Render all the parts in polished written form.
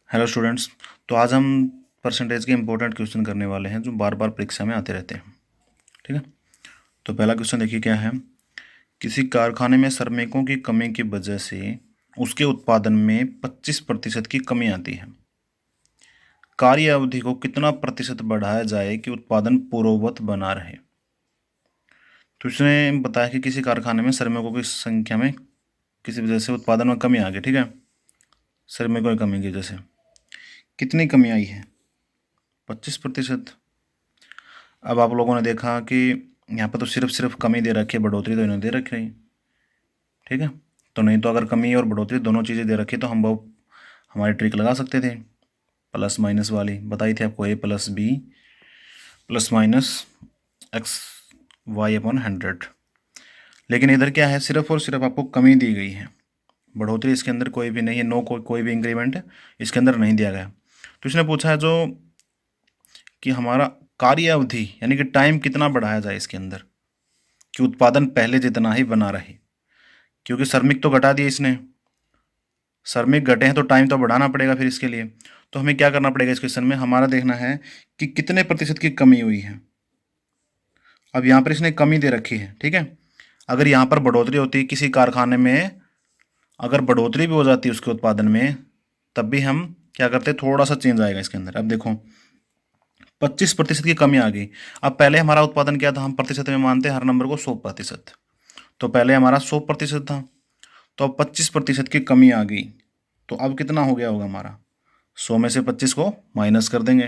Hello students. तो आज हम परसेंटेज के इंपॉर्टेंट क्वेश्चन करने वाले हैं जो बार बार परीक्षा में आते रहते हैं। ठीक है। तो पहला क्वेश्चन देखिए क्या है। किसी कारखाने में श्रमिकों की कमी की वजह से उसके उत्पादन में 25% की कमी आती है। कार्य अवधि को कितना प्रतिशत बढ़ाया जाए कि उत्पादन पूर्ववत बना रहे। तो इसने बताया कि किसी कारखाने में श्रमिकों की संख्या में किसी वजह से उत्पादन में कमी आ गई। ठीक है। श्रमिकों की कमी की वजह से कितनी कमी आई है? 25%। अब आप लोगों ने देखा कि यहाँ पर तो सिर्फ कमी दे रखी है, बढ़ोतरी तो इन्होंने दे रखी है। ठीक है। तो नहीं तो अगर कमी और बढ़ोतरी दोनों चीज़ें दे रखी तो हम वो हमारी ट्रिक लगा सकते थे, प्लस माइनस वाली बताई थी आपको, A+B प्लस माइनस XY/100। लेकिन इधर क्या है, सिर्फ और सिर्फ आपको कमी दी गई है, बढ़ोतरी इसके अंदर कोई भी नहीं है, कोई भी इंक्रीमेंट इसके अंदर नहीं दिया गया। तो इसने पूछा है जो कि हमारा कार्य अवधि यानी कि टाइम कितना बढ़ाया जाए इसके अंदर कि उत्पादन पहले जितना ही बना रहे। क्योंकि श्रमिक तो घटा दिए इसने, श्रमिक घटे हैं तो टाइम तो बढ़ाना पड़ेगा फिर इसके लिए। तो हमें क्या करना पड़ेगा इस क्वेश्चन में, हमारा देखना है कि कितने प्रतिशत की कमी हुई है। अब यहाँ पर इसने कमी दे रखी है। ठीक है। अगर यहाँ पर बढ़ोतरी होती किसी कारखाने में, अगर बढ़ोतरी भी हो जाती उसके उत्पादन में, तब भी हम क्या करते, थोड़ा सा चेंज आएगा इसके अंदर। अब देखो 25% की कमी आ गई। अब पहले हमारा उत्पादन क्या था, हम प्रतिशत में मानते हैं हर नंबर को 100%। तो पहले हमारा 100% था, तो अब 25% की कमी आ गई। तो अब कितना हो गया होगा हमारा, 100 में से 25 को माइनस कर देंगे।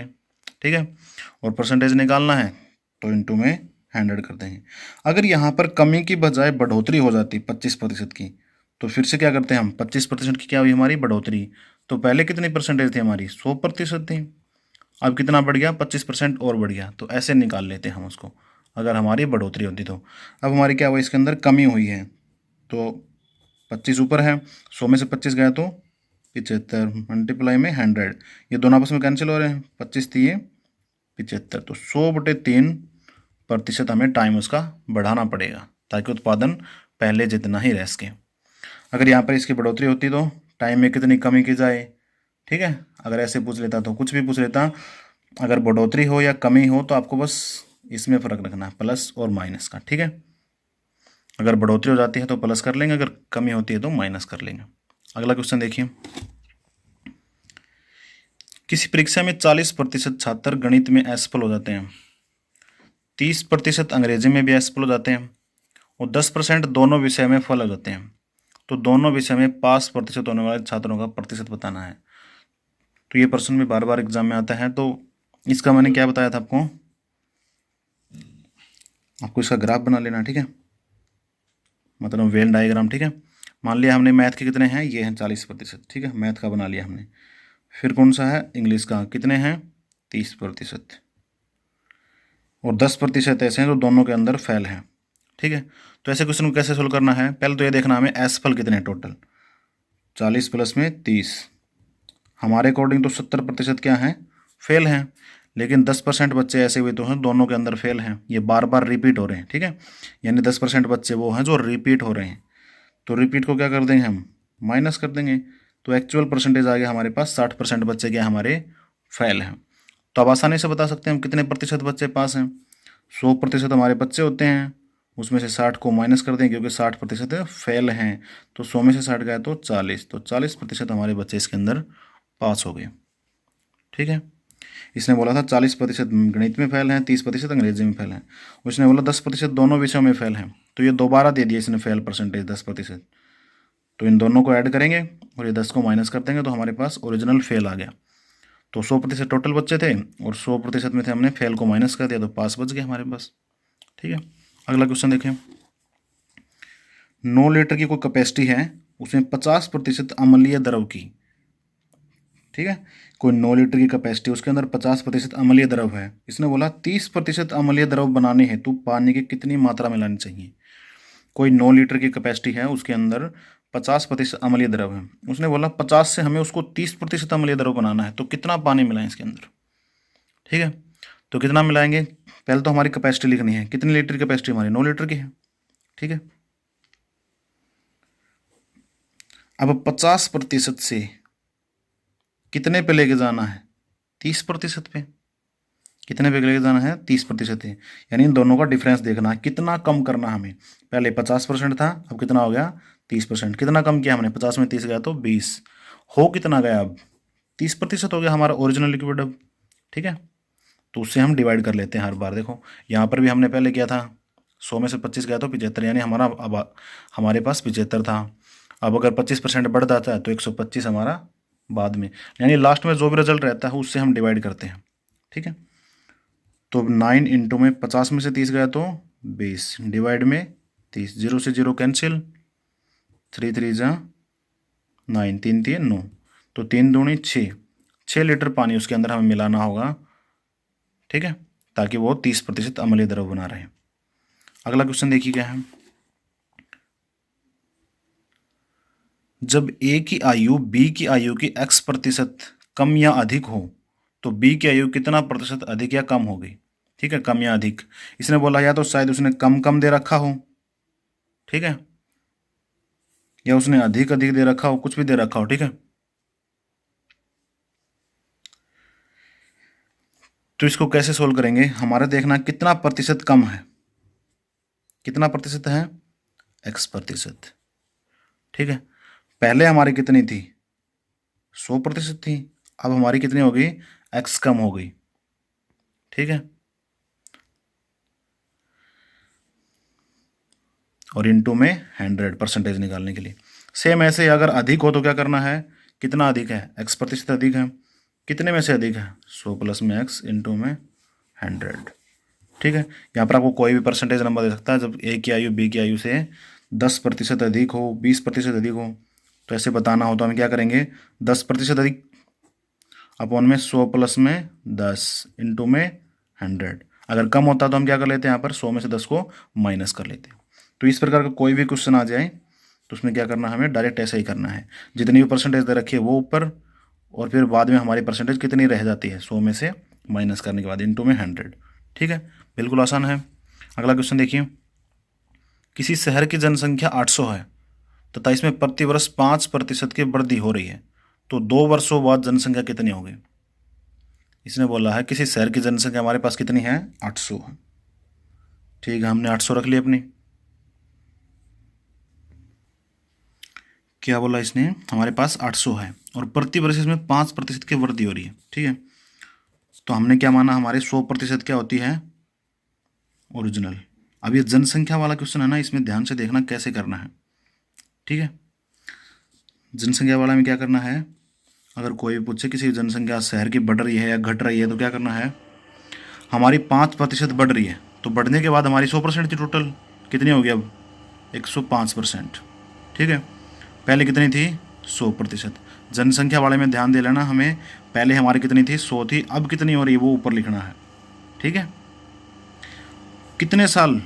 ठीक है। और परसेंटेज निकालना है तो इंटू में 100 कर देंगे। अगर यहाँ पर कमी की बजाय बढ़ोतरी हो जाती 25% की, तो फिर से क्या करते हैं हम, 25% की क्या हुई हमारी बढ़ोतरी। तो पहले कितनी परसेंटेज थी हमारी, 100% थी। अब कितना बढ़ गया, 25% और बढ़ गया। तो ऐसे निकाल लेते हैं हम उसको, अगर हमारी बढ़ोतरी होती तो। अब हमारी क्या हुआ, इसके अंदर कमी हुई है। तो 25 ऊपर है, 100 में से 25 गया तो 75 मल्टीप्लाई में 100। ये दोनों आपस में कैंसिल हो रहे हैं, 25 दिए 75। तो 100/3% हमें टाइम उसका बढ़ाना पड़ेगा ताकि उत्पादन पहले जितना ही रह सके। अगर यहाँ पर इसकी बढ़ोतरी होती तो टाइम में कितनी कमी की जाए। ठीक है। अगर ऐसे पूछ लेता तो कुछ भी पूछ लेता, अगर बढ़ोतरी हो या कमी हो तो आपको बस इसमें फ़र्क रखना है, प्लस और माइनस का। ठीक है। अगर बढ़ोतरी हो जाती है तो प्लस कर लेंगे, अगर कमी होती है तो माइनस कर लेंगे। अगला क्वेश्चन देखिए। किसी परीक्षा में 40% छात्र गणित में असफल हो जाते हैं, 30% अंग्रेजी में भी असफल हो जाते हैं और 10% दोनों विषय में फेल हो जाते हैं। तो दोनों विषय में पास प्रतिशत होने वाले छात्रों का प्रतिशत बताना है। तो ये प्रश्न भी बार बार एग्जाम में आता है। तो इसका मैंने क्या बताया था आपको, आपको इसका ग्राफ बना लेना। ठीक है, मतलब वेन डायग्राम। ठीक है। मान लिया हमने मैथ के कितने हैं, ये हैं 40%। ठीक है, मैथ का बना लिया हमने। फिर कौन सा है, इंग्लिश का, कितने हैं 30%। और 10% ऐसे हैं जो दोनों के अंदर फेल हैं। ठीक है। तो ऐसे क्वेश्चन को कैसे सोल्व करना है, पहले तो ये देखना हमें एसफल कितने हैं टोटल, 40 प्लस में 30। हमारे अकॉर्डिंग तो 70% क्या हैं, फेल हैं। लेकिन 10% बच्चे ऐसे हुए तो हैं दोनों के अंदर फेल हैं, ये बार बार रिपीट हो रहे हैं। ठीक है। यानी 10% बच्चे वो हैं जो रिपीट हो रहे हैं। तो रिपीट को क्या कर देंगे हम, माइनस कर देंगे। तो एक्चुअल परसेंटेज आ गया हमारे पास 60% बच्चे क्या हमारे फेल हैं। तो अब आसानी से बता सकते हैं हम कितने प्रतिशत बच्चे पास हैं। 100% हमारे बच्चे होते हैं, उसमें से 60 को माइनस कर दें क्योंकि 60% फेल हैं। तो 100 में से 60 गए तो 40, तो 40% हमारे बच्चे इसके अंदर पास हो गए। ठीक है। इसने बोला था 40% गणित में फेल हैं, 30% अंग्रेजी में फेल हैं। उसने बोला 10% दोनों विषयों में फेल हैं। तो ये दोबारा दे दिया इसने फेल परसेंटेज 10%। तो इन दोनों को ऐड करेंगे और ये 10 को माइनस कर देंगे तो हमारे पास ओरिजिनल फेल आ गया। तो 100% टोटल बच्चे थे और 100% में थे, हमने फेल को माइनस कर दिया तो पास बच गए हमारे पास। ठीक है। अगला क्वेश्चन देखें। 9 लीटर की कोई कैपेसिटी है, उसमें 50% अम्लीय द्रव की। ठीक है। कोई 9 लीटर की कैपेसिटी, उसके अंदर 50% अम्लीय द्रव है। इसने बोला 30% अम्लीय द्रव बनाने हेतु पानी की कितनी मात्रा मिलानी चाहिए। कोई 9 लीटर की कैपेसिटी है, उसके अंदर 50% अम्लीय द्रव है। उसने बोला 50 से हमें उसको 30% अम्लीय द्रव बनाना है, तो कितना पानी मिलाएं इसके अंदर। ठीक है। तो कितना मिलाएंगे, पहले तो हमारी कैपेसिटी लिखनी है, कितनी लीटर की कैपेसिटी हमारी 9 लीटर की है। ठीक है। अब 50% से कितने पे लेके जाना है? 30% पे। कितने पे लेके जाना है? 30% है। यानी इन दोनों का डिफरेंस देखना है, कितना कम करना है हमें। पहले 50% था, अब कितना हो गया? 30%। कितना कम किया हमने? 50 में 30 गया तो 20। हो कितना गया अब? 30% हो गया हमारा ओरिजिनल लिक्विड अब। ठीक है, तो उससे हम डिवाइड कर लेते हैं हर बार। देखो यहाँ पर भी हमने पहले किया था, 100 में से 25 गया तो 75, यानी हमारा अब हमारे पास 75 था। अब अगर 25% बढ़ जाता है तो 125 हमारा बाद में, यानी लास्ट में जो भी रिजल्ट रहता है उससे हम डिवाइड करते हैं। ठीक है, तो 9 इंटू में 50 में से 30 गया तो 20, डिवाइड में 30, 0 से 0 कैंसिल, 3 3 जा 9, 3 3 9, तो 3 दूनी 6 लीटर पानी उसके अंदर हमें मिलाना होगा। ठीक है, ताकि वो 30% अम्लीय द्रव बना रहे। अगला क्वेश्चन देखिए क्या है। जब ए की आयु बी की आयु की x% कम या अधिक हो तो बी की आयु कितना प्रतिशत अधिक या कम होगी? ठीक है, कम या अधिक। इसने बोला या तो शायद उसने कम कम दे रखा हो, ठीक है, या उसने अधिक अधिक दे रखा हो, कुछ भी दे रखा हो। ठीक है, तो इसको कैसे सोल्व करेंगे? हमारा देखना कितना प्रतिशत कम है, कितना प्रतिशत है? x%। ठीक है, पहले हमारी कितनी थी? 100% थी, अब हमारी कितनी हो गई? x कम हो गई। ठीक है, और इंटू में 100% निकालने के लिए। सेम ऐसे अगर अधिक हो तो क्या करना है? कितना अधिक है? x% अधिक है। कितने में से अधिक है? 100 प्लस में x इंटू में 100। ठीक है, यहाँ पर आपको कोई भी परसेंटेज नंबर दे सकता है। जब ए की आयु बी की आयु से 10% अधिक हो, 20% अधिक हो, तो ऐसे बताना हो तो हम क्या करेंगे? 10% अधिक अपॉन में 100 प्लस में 10 इंटू में 100। अगर कम होता तो हम क्या कर लेते हैं? यहाँ पर 100 में से 10 को माइनस कर लेते हैं। तो इस प्रकार का कोई भी क्वेश्चन आ जाए तो उसमें क्या करना है? हमें डायरेक्ट ऐसा ही करना है, जितनी भी परसेंटेज दे रखी है वो ऊपर, और फिर बाद में हमारी परसेंटेज कितनी रह जाती है 100 में से माइनस करने के बाद इंटू में 100। ठीक है, बिल्कुल आसान है। अगला क्वेश्चन देखिए। किसी शहर की जनसंख्या 800 है तथा इसमें प्रति वर्ष 5% की वृद्धि हो रही है, तो 2 वर्षों बाद जनसंख्या कितनी होगी? इसने बोला है किसी शहर की जनसंख्या हमारे पास कितनी है? 800 है। ठीक है, हमने 800 रख ली अपनी। क्या बोला इसने? हमारे पास 800 है और प्रति वर्ष इसमें 5% की वृद्धि हो रही है। ठीक है, तो हमने क्या माना? हमारे 100% क्या होती है? ओरिजिनल। अब ये जनसंख्या वाला क्वेश्चन है ना, इसमें ध्यान से देखना कैसे करना है। ठीक है, जनसंख्या वाला में क्या करना है? अगर कोई भी पूछे किसी जनसंख्या शहर की बढ़ रही है या घट रही है तो क्या करना है? हमारी 5% बढ़ रही है, तो बढ़ने के बाद हमारी 100% की टोटल कितनी होगी अब? 105%। ठीक है, पहले कितनी थी? 100%। जनसंख्या वाले में ध्यान दे लेना हमें, पहले हमारी कितनी थी? 100 थी, अब कितनी हो रही है वो ऊपर लिखना है। ठीक है, कितने साल?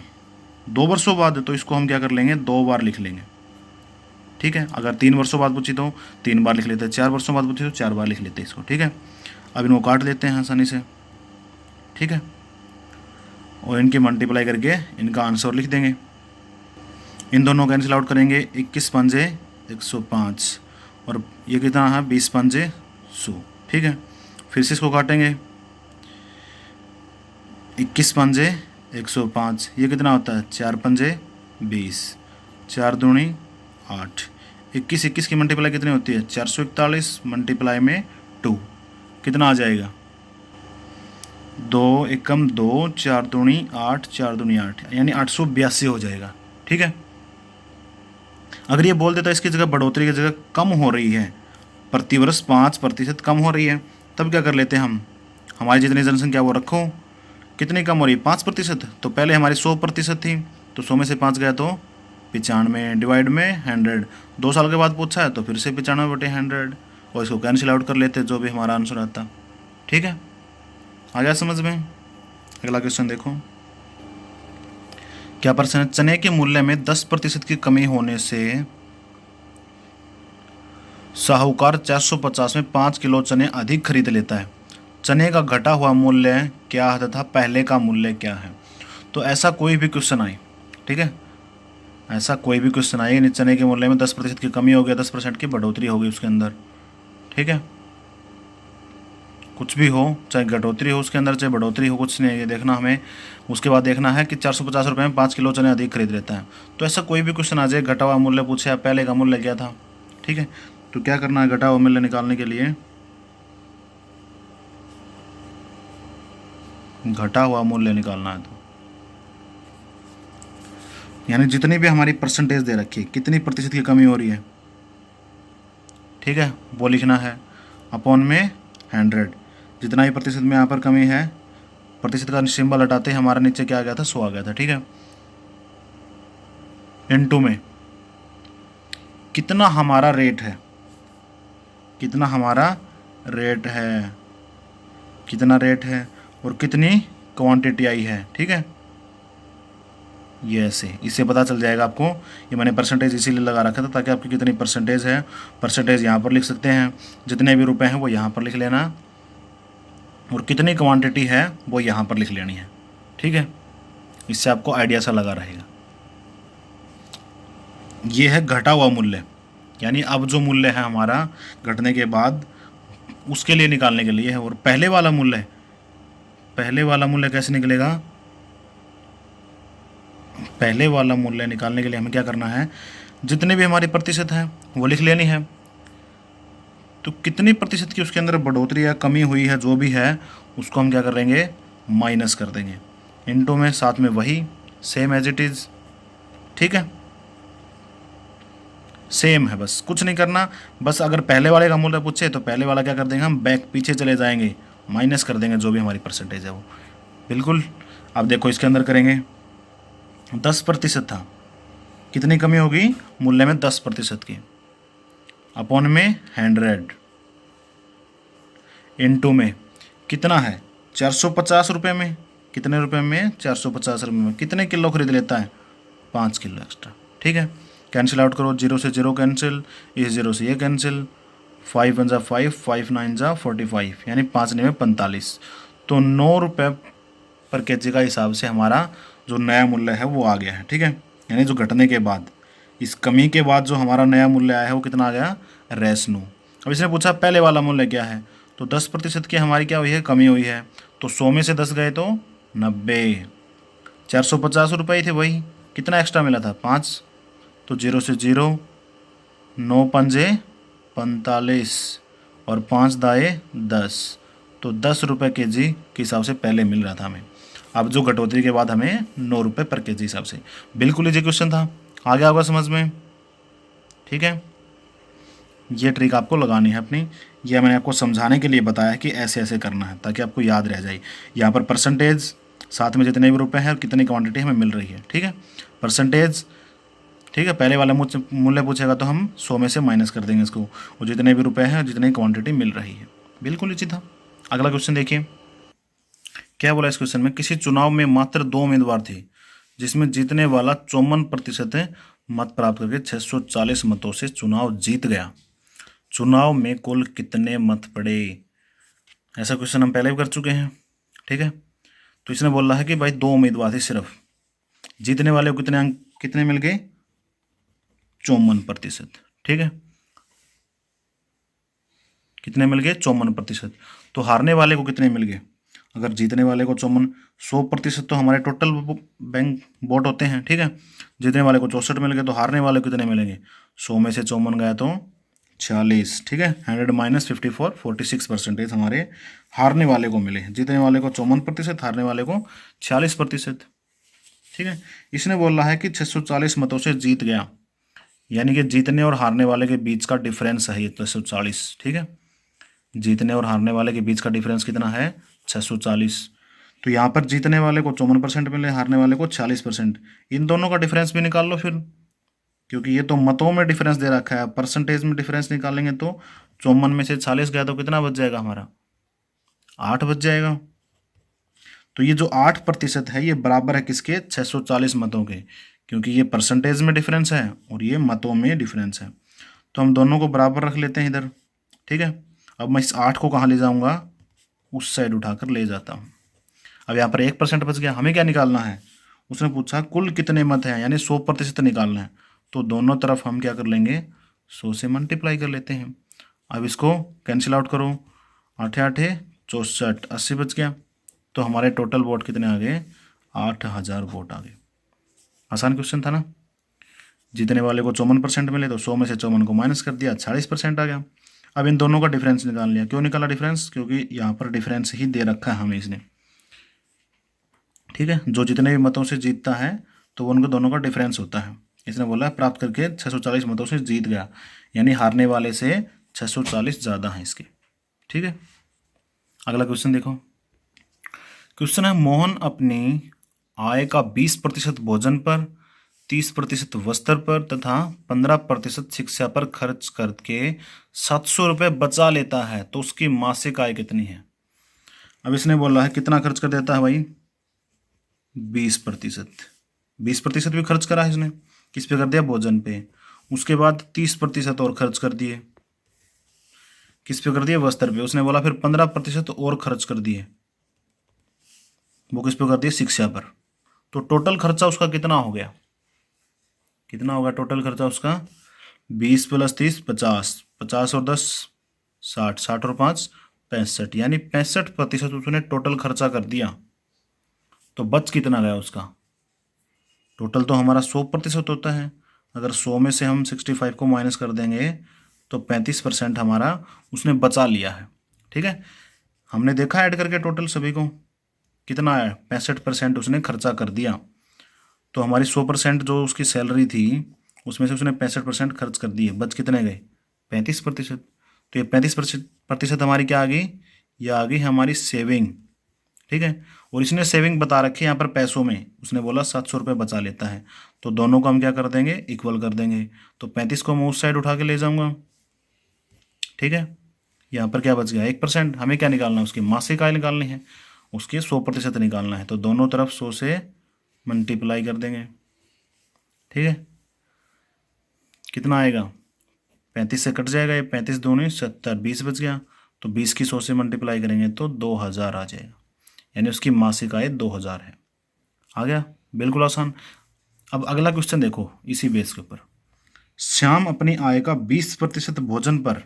2 वर्षों बाद, तो इसको हम क्या कर लेंगे? 2 बार लिख लेंगे। ठीक है, अगर 3 वर्षों बाद पूछी तो 3 बार लिख लेते हैं, 4 वर्षों बाद पूछी तो 4 बार लिख लेते हैं इसको। ठीक है, अब इनको काट देते हैं आसानी से। ठीक है, और इनकी मल्टीप्लाई करके इनका आंसर लिख देंगे। इन दोनों कैंसिल आउट करेंगे, 21 पंजे 105 और ये कितना है? 20 पंजे 100। ठीक है, फिर से इसको काटेंगे, 21 पंजे 105, ये कितना होता है? 4 पंजे 20, 4 दूनी 8, 21 21 की मल्टीप्लाई कितनी होती है? 441 मल्टीप्लाई में 2 कितना आ जाएगा? 2 एकम 2, 4 दूनी 8, 4 दूनी 8, यानी 882 हो जाएगा। ठीक है, अगर ये बोल देता इसकी जगह बढ़ोतरी की जगह कम हो रही है, प्रति वर्ष 5% कम हो रही है, तब क्या कर लेते हैं हम? हमारी जितनी जनसंख्या वो रखो, कितनी कम हो रही है? 5%। तो पहले हमारी 100% थी, तो 100 में से 5 गया तो 95, डिवाइड में 100। 2 साल के बाद पूछा है तो फिर से 95/100, और इसको कैंसिल आउट कर लेते जो भी हमारा आंसर आता। ठीक है, आ गया समझ में? अगला क्वेश्चन देखो। क्या प्रश्न है? चने के मूल्य में 10% की कमी होने से साहूकार 450 में 5 किलो चने अधिक खरीद लेता है। चने का घटा हुआ मूल्य क्या है तथा पहले का मूल्य क्या है? तो ऐसा कोई भी क्वेश्चन आए, ठीक है, ऐसा कोई भी क्वेश्चन आए, यानी चने के मूल्य में 10% की कमी हो गई, 10% की बढ़ोतरी हो गई उसके अंदर। ठीक है, कुछ भी हो, चाहे घटोतरी हो उसके अंदर, चाहे बढ़ोतरी हो, कुछ नहीं ये देखना हमें। उसके बाद देखना है कि 450 रुपये में 5 किलो चने अधिक खरीद लेता है। तो ऐसा कोई भी क्वेश्चन आ जाए, घटा हुआ मूल्य पूछे, आप पहले का मूल्य क्या था, ठीक है। तो क्या करना है, घटा हुआ मूल्य निकालने के लिए घटा हुआ मूल्य निकालना है। तो यानी जितनी भी हमारी परसेंटेज दे रखी है, कितनी प्रतिशत की कमी हो रही है, ठीक है, वो लिखना है अपॉन में 100। जितना ही प्रतिशत में यहाँ पर कमी है, प्रतिशत का सिंबल हटाते हमारा नीचे क्या आ गया था, 100 आ गया था, ठीक है। इनटू में कितना हमारा रेट है, कितना हमारा रेट है, कितना रेट है और कितनी क्वांटिटी आई है, ठीक है। ये ऐसे, इससे पता चल जाएगा आपको। ये मैंने परसेंटेज इसीलिए लगा रखा था ताकि आपकी कितनी परसेंटेज है, परसेंटेज यहाँ पर लिख सकते हैं, जितने भी रुपए हैं वो यहाँ पर लिख लेना, और कितनी क्वांटिटी है वो यहाँ पर लिख लेनी है, ठीक है। इससे आपको आइडिया सा लगा रहेगा। ये है घटा हुआ मूल्य, यानी अब जो मूल्य है हमारा घटने के बाद उसके लिए निकालने के लिए है। और पहले वाला मूल्य, पहले वाला मूल्य कैसे निकलेगा, पहले वाला मूल्य निकालने के लिए हमें क्या करना है, जितने भी हमारी प्रतिशत है वो लिख लेनी है। तो कितनी प्रतिशत की उसके अंदर बढ़ोतरी या कमी हुई है, जो भी है उसको हम क्या करेंगे, माइनस कर देंगे, इनटू में साथ में वही सेम एज इट इज़, ठीक है। सेम है, बस कुछ नहीं करना। बस अगर पहले वाले का मूल्य पूछे तो पहले वाला क्या कर देंगे, हम बैक पीछे चले जाएंगे, माइनस कर देंगे जो भी हमारी परसेंटेज है वो, बिल्कुल। अब देखो इसके अंदर करेंगे, 10% था, कितनी कमी होगी मूल्य में, 10% की, अपॉन में 100, इनटू में कितना है, 450 रुपये में, कितने रुपए में, 450 रुपये में, कितने किलो खरीद लेता है, 5 किलो एक्स्ट्रा, ठीक है। कैंसिल आउट करो, 0 से 0 कैंसिल, इस 0 से ये कैंसिल, 5 1 जा 5, 5 9 जा 45, यानी 5 9 45। तो 9 रुपये पर केजी का हिसाब से हमारा जो नया मूल्य है वो आ गया है, ठीक है। यानी जो घटने के बाद, इस कमी के बाद जो हमारा नया मूल्य आया है वो कितना आ गया, रेशनू। अब इसने पूछा पहले वाला मूल्य क्या है, तो 10% की हमारी क्या हुई है, कमी हुई है। तो 100 में से 10 गए तो 90, 450 रुपये थे, वही कितना एक्स्ट्रा मिला था, 5। तो 0 से 0, 9 पंजे 45 और 5 दाए 10, तो 10 रुपये केजी के हिसाब से पहले मिल रहा था हमें। अब जो घटोतरी के बाद हमें 9 रुपये पर केजी हिसाब से, बिल्कुल इजी क्वेश्चन था, आ गया होगा समझ में, ठीक है। ये ट्रिक आपको लगानी है अपनी, यह मैंने आपको समझाने के लिए बताया कि ऐसे ऐसे करना है ताकि आपको याद रह जाए। यहाँ पर परसेंटेज, साथ में जितने भी रुपए हैं और कितनी क्वांटिटी हमें मिल रही है, ठीक है, परसेंटेज, ठीक है। पहले वाला मूल्य पूछेगा तो हम 100 में से माइनस कर देंगे इसको, और जितने भी रुपए हैं जितनी क्वांटिटी मिल रही है, बिल्कुल इसी था। अगला क्वेश्चन देखिए, क्या बोला इस क्वेश्चन में, किसी चुनाव में मात्र 2 उम्मीदवार थे जिसमें जीतने वाला 54% मत प्राप्त करके 640 मतों से चुनाव जीत गया। चुनाव में कुल कितने मत पड़े, ऐसा क्वेश्चन हम पहले भी कर चुके हैं, ठीक है। तो इसने बोल रहा है कि भाई 2 उम्मीदवार थे सिर्फ, जीतने वाले को कितने अंक, कितने मिल गए, 54%, ठीक है, कितने मिल गए, 54%। तो हारने वाले को कितने मिल गए, अगर जीतने वाले को 54, 100% तो हमारे टोटल बैंक वोट होते हैं, ठीक है। जीतने वाले को 64 मिल गए, तो हारने वाले को कितने मिलेंगे, 100 में से 54 गया तो 46, ठीक है। 100 माइनस 54, 46% हमारे हारने वाले को मिले। जीतने वाले को 54%, हारने वाले को 46%, ठीक है। इसने बोल रहा है कि 640 मतों से जीत गया, यानी कि जीतने और हारने वाले के बीच का डिफरेंस है ये 640, ठीक है। जीतने और हारने वाले के बीच का डिफरेंस कितना है, 640। तो यहाँ पर जीतने वाले को 54% मिले, हारने वाले को 46%। इन दोनों का डिफरेंस भी निकाल लो फिर, क्योंकि ये तो मतों में डिफरेंस दे रखा है, परसेंटेज में डिफरेंस निकालेंगे तो 54 में से 40 गया तो कितना बच जाएगा हमारा, 8 बच जाएगा। तो ये जो 8% है ये बराबर है किसके, 640 मतों के, क्योंकि ये परसेंटेज में डिफरेंस है और ये मतों में डिफरेंस है। तो हम दोनों को बराबर रख लेते हैं इधर, ठीक है। अब मैं इस 8 को कहाँ ले जाऊँगा, उस साइड उठाकर ले जाता हूँ। अब यहाँ पर 1% बच गया, हमें क्या निकालना है, उसने पूछा कुल कितने मत हैं, यानी 100% निकालना है। तो दोनों तरफ हम क्या कर लेंगे, 100 से मल्टीप्लाई कर लेते हैं। अब इसको कैंसिल आउट करो, 8 8 64, 80 बच गया। तो हमारे टोटल वोट कितने आ गए? 8000 वोट आ गए। आसान क्वेश्चन था ना। जीतने वाले को 54% मिले तो 100 में से 54 को माइनस कर दिया, 46% आ गया। अब इन दोनों का डिफरेंस निकाल लिया। क्यों निकाला डिफरेंस? क्योंकि यहाँ पर डिफरेंस ही दे रखा है हमें इसने। ठीक है, जो जितने भी मतों से जीतता है तो वो उनको दोनों का डिफरेंस होता है। इसने बोला प्राप्त करके 640 मतों से जीत गया, यानी हारने वाले से 640 ज़्यादा है इसके। ठीक है, अगला क्वेश्चन देखो। क्वेश्चन है, मोहन अपनी आय का 20% भोजन पर, 30% वस्त्र पर तथा 15% शिक्षा पर खर्च करके 700 रुपये बचा लेता है, तो उसकी मासिक आय कितनी है? अब इसने बोला है कितना खर्च कर देता है भाई? 20%। 20% भी खर्च करा है इसने, किस पे कर दिया? भोजन पे। उसके बाद 30% और खर्च कर दिए, किस पे कर दिए? वस्त्र पे। उसने बोला फिर 15% और खर्च कर दिए, वो किस पे कर दिए? शिक्षा पर। तो टोटल खर्चा उसका कितना हो गया? कितना होगा टोटल खर्चा उसका? 20 + 30 50, 50 और 10 60, 60 और 5 65, यानी 65% उसने टोटल खर्चा कर दिया। तो बच कितना गया उसका? टोटल तो हमारा 100% होता है। अगर 100 में से हम 65 को माइनस कर देंगे तो 35% हमारा उसने बचा लिया है। ठीक है, हमने देखा ऐड करके टोटल सभी को कितना है? 65% उसने खर्चा कर दिया। तो हमारी 100% जो उसकी सैलरी थी उसमें से उसने 65% खर्च कर दिए, बच कितने गए? 35%। तो ये 35% हमारी क्या आ गई? ये आ गई हमारी सेविंग। ठीक है, और इसने सेविंग बता रखी है यहाँ पर पैसों में। उसने बोला 700 रुपये बचा लेता है, तो दोनों को हम क्या कर देंगे? इक्वल कर देंगे। तो 35 को मैं उस साइड उठा के ले जाऊंगा। ठीक है, यहाँ पर क्या बच गया? 1%। हमें क्या निकालना है? उसकी मासिक आय निकालनी है, उसके 100% निकालना है। तो दोनों तरफ 100 से मल्टीप्लाई कर देंगे। ठीक है, कितना आएगा? 35 से कट जाएगा, ये 35 दूनी 70, 20 बच गया। तो 20 की 100 से मल्टीप्लाई करेंगे तो 2000 आ जाएगा, यानी उसकी मासिक आय 2000 है। आ गया, बिल्कुल आसान। अब अगला क्वेश्चन देखो इसी बेस के ऊपर। श्याम अपनी आय का 20% भोजन पर,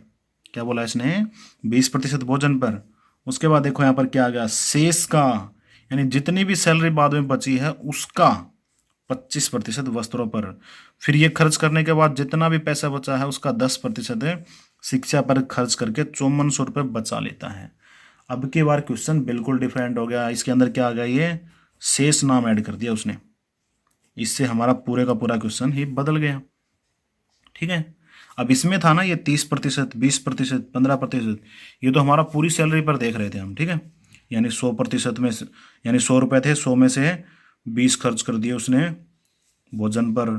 क्या बोला इसने? 20% भोजन पर। उसके बाद देखो यहाँ पर क्या आ गया? शेष का, यानी जितनी भी सैलरी बाद में बची है उसका 25% वस्त्रों पर। फिर ये खर्च करने के बाद जितना भी पैसा बचा है उसका 10% शिक्षा पर खर्च करके 5400 रुपये बचा लेता है। अब की बार क्वेश्चन बिल्कुल डिफरेंट हो गया। इसके अंदर क्या आ गया? ये शेष नाम ऐड कर दिया उसने। इससे हमारा पूरे का पूरा क्वेश्चन ही बदल गया। ठीक है, अब इसमें था ना ये 30%, 20%, 15%, ये तो हमारा पूरी सैलरी पर देख रहे थे हम। ठीक है, यानी 100% में यानी 100 रुपये थे, 100 में से 20 खर्च कर दिए उसने भोजन पर,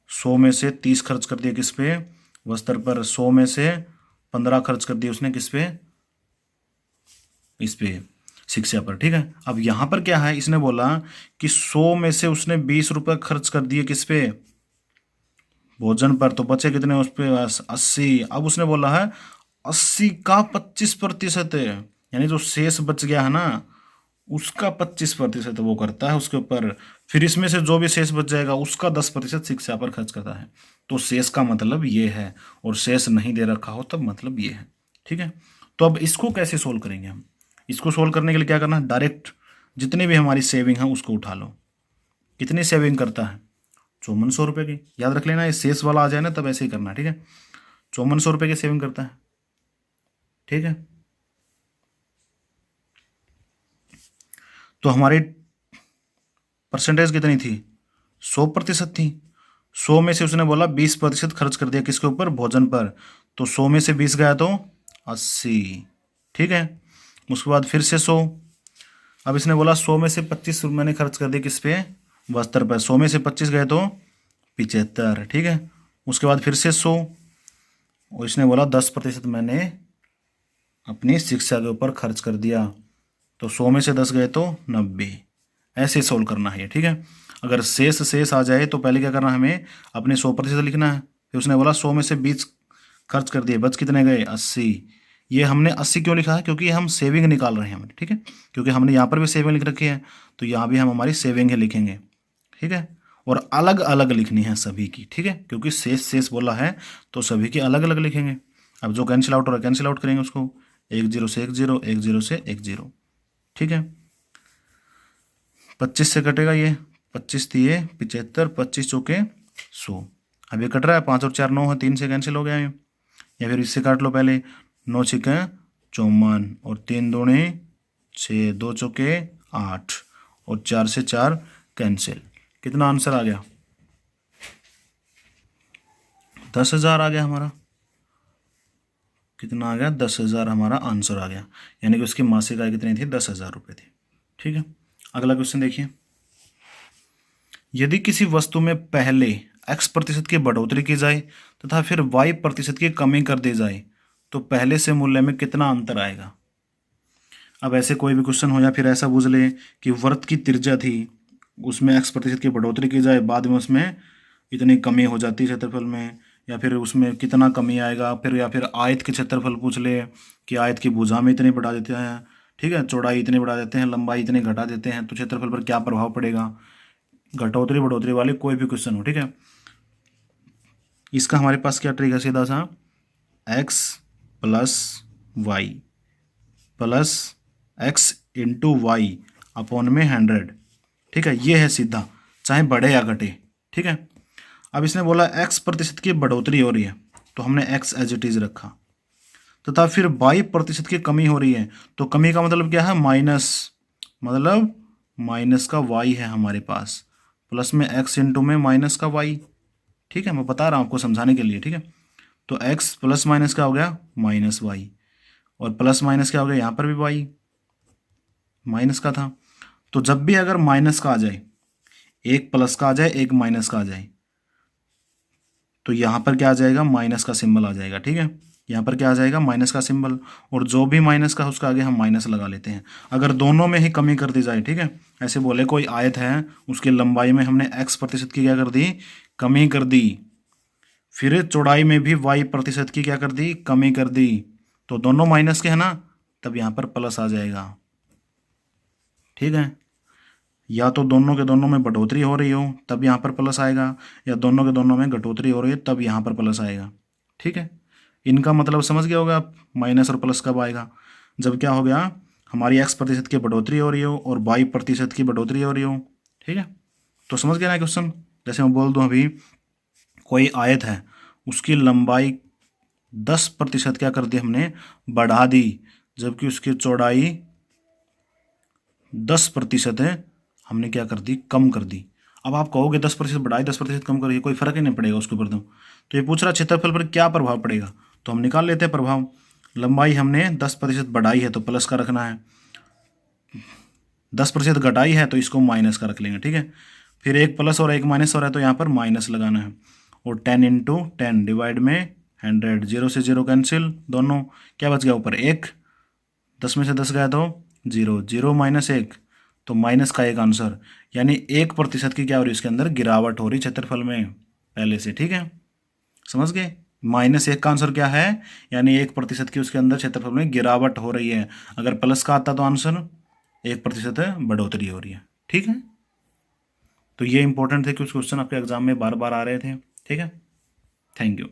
100 में से 30 खर्च कर दिए किस पे? वस्त्र पर। 100 में से 15 खर्च कर दिए उसने किस पे? इस पे, शिक्षा पर। ठीक है, अब यहाँ पर क्या है? इसने बोला कि 100 में से उसने 20 रुपये खर्च कर दिए किस पे? भोजन पर। तो बचे कितने उस पे? 80। अब उसने बोला है 80 का 25% है, यानी जो शेष बच गया है ना उसका 25% वो करता है उसके ऊपर। फिर इसमें से जो भी शेष बच जाएगा उसका 10% शिक्षा पर खर्च करता है। तो शेष का मतलब ये है, और शेष नहीं दे रखा हो तब मतलब ये है। ठीक है, तो अब इसको कैसे सोल्व करेंगे हम? इसको सोल्व करने के लिए क्या करना है? डायरेक्ट जितनी भी हमारी सेविंग है उसको उठा लो। कितनी सेविंग करता है? 5400 रुपये की। याद रख लेना, ये शेष वाला आ जाए ना तब ऐसे ही करना है। ठीक है, 5400 रुपये की सेविंग करता है। ठीक है, तो हमारी परसेंटेज कितनी थी? 100% थी। 100 में से उसने बोला 20% खर्च कर दिया किसके ऊपर? भोजन पर। तो 100 में से 20 गया तो 80। ठीक है, उसके बाद फिर से 100। अब इसने बोला 100 में से 25 मैंने खर्च कर दिया किस पे? वस्त्र पर। 100 में से 25 गए तो 75। ठीक है, उसके बाद फिर से 100, और इसने बोला 10% मैंने अपनी शिक्षा के ऊपर खर्च कर दिया। तो 100 में से 10 गए तो 90। ऐसे सोल्व करना है। ठीक है, अगर शेष शेष आ जाए तो पहले क्या करना है? हमें अपने 100% लिखना है। फिर उसने बोला 100 में से 20 खर्च कर दिए, बच कितने गए? 80। ये हमने 80 क्यों लिखा है? क्योंकि हम सेविंग निकाल रहे हैं हमारी। ठीक है, क्योंकि हमने यहाँ पर भी सेविंग लिख रखी है तो यहाँ भी हम हमारी सेविंग ही लिखेंगे। ठीक है, और अलग अलग लिखनी है सभी की। ठीक है, क्योंकि शेष शेष बोला है तो सभी की अलग अलग लिखेंगे। अब जो कैंसिल आउट हो रहा है कैंसिल आउट करेंगे उसको। एक जीरो से एक जीरो, एक जीरो से एक जीरो, ठीक है। 25 से कटेगा ये, 25 दिए 75, 25 चौके 100। अब ये कट रहा है, 5 और 4 9 है, 3 से कैंसिल हो गया ये, या फिर इससे काट लो पहले, 9 छिके 54 और 3 दूने 6, 2 चौके 8 और 4 से 4 कैंसिल। कितना आंसर आ गया? 10,000 आ गया हमारा। कितना आ गया? 10,000 हमारा आंसर आ गया, यानी कि उसकी मासिक आय कितनी थी? 10,000 रुपये थी, ठीक है। अगला क्वेश्चन देखिए, यदि किसी वस्तु में पहले x% की बढ़ोतरी की जाए तथा फिर y% की कमी कर दी जाए तो पहले से मूल्य में कितना अंतर आएगा? अब ऐसे कोई भी क्वेश्चन हो, या फिर ऐसा पूछ ले कि वृत्त की त्रिज्या थी, उसमें x% की बढ़ोतरी की जाए, बाद में उसमें इतनी कमी हो जाती है क्षेत्रफल में, या फिर उसमें कितना कमी आएगा, फिर या फिर आयत के क्षेत्रफल पूछ ले कि आयत की भुजा में इतनी बढ़ा देते हैं, ठीक है, चौड़ाई इतनी बढ़ा देते हैं, लंबाई इतनी घटा देते हैं, तो क्षेत्रफल पर क्या प्रभाव पड़ेगा? घटोतरी बढ़ोतरी वाले कोई भी क्वेश्चन हो, ठीक है। इसका हमारे पास क्या ट्रिक है? सीधा सा x plus y plus x into y upon में 100, ठीक है, ये है सीधा, चाहे बढ़े या घटे, ठीक है। अब इसने बोला x% की बढ़ोतरी हो रही है, तो हमने x एज इट इज रखा, तथा फिर y% की कमी हो रही है, तो कमी का मतलब क्या है? माइनस, मतलब माइनस का y है हमारे पास, प्लस में x इंटू में माइनस का y, ठीक है, मैं बता रहा हूँ आपको समझाने के लिए, ठीक है। तो x प्लस माइनस क्या हो गया? माइनस y, और प्लस माइनस क्या हो गया? यहाँ पर भी y माइनस का था। तो जब भी अगर माइनस का आ जाए, एक प्लस का आ जाए, एक माइनस का आ जाए, तो यहाँ पर क्या आ जाएगा? माइनस का सिंबल आ जाएगा, ठीक है। यहाँ पर क्या आ जाएगा? माइनस का सिंबल, और जो भी माइनस का उसका आगे हम माइनस लगा लेते हैं। अगर दोनों में ही कमी कर दी जाए, ठीक है, ऐसे बोले कोई आयत है, उसकी लंबाई में हमने x% की क्या कर दी? कमी कर दी, फिर चौड़ाई में भी y% की क्या कर दी? कमी कर दी, तो दोनों माइनस के है ना, तब यहाँ पर प्लस आ जाएगा, ठीक है। या तो दोनों के दोनों में बढ़ोतरी हो रही हो तब यहाँ पर प्लस आएगा, या दोनों के दोनों में घटोतरी हो रही है तब यहाँ पर प्लस आएगा, ठीक है। इनका मतलब समझ गया होगा आप, माइनस और प्लस कब आएगा? जब क्या हो गया? हमारी x% की बढ़ोतरी हो रही हो और y% की बढ़ोतरी हो रही हो, ठीक है। तो समझ गया ना क्वेश्चन? जैसे मैं बोल दूँ अभी, कोई आयत है, उसकी लंबाई 10% क्या कर दी हमने? बढ़ा दी, जबकि उसकी चौड़ाई 10% है, हमने क्या कर दी? कम कर दी। अब आप कहोगे 10% बढ़ाई 10% कम करिए, कोई फर्क ही नहीं पड़ेगा उसके ऊपर। तो ये पूछ रहा क्षेत्रफल पर क्या प्रभाव पड़ेगा, तो हम निकाल लेते हैं प्रभाव। लंबाई हमने 10% बढ़ाई है तो प्लस का रखना है, 10% घटाई है तो इसको माइनस का रख लेंगे, ठीक है। फिर एक प्लस और एक माइनस हो रहा है तो यहाँ पर माइनस लगाना है, और 10 इंटू 10 डिवाइड में 100, 0 से 0 कैंसिल, दोनों क्या बच गया? ऊपर 1, 10 में से 10 गया तो 0, 0 माइनस 1, तो माइनस का एक आंसर, यानी 1% की क्या हो रही है? इसके अंदर गिरावट हो रही क्षेत्रफल में पहले से, ठीक है, समझ गए? -1 का आंसर क्या है? यानी 1% की उसके अंदर क्षेत्रफल में गिरावट हो रही है। अगर प्लस का आता तो आंसर 1% बढ़ोतरी हो रही है, ठीक है। तो ये इंपॉर्टेंट थे, कुछ क्वेश्चन आपके एग्जाम में बार बार आ रहे थे, ठीक है। Thank you.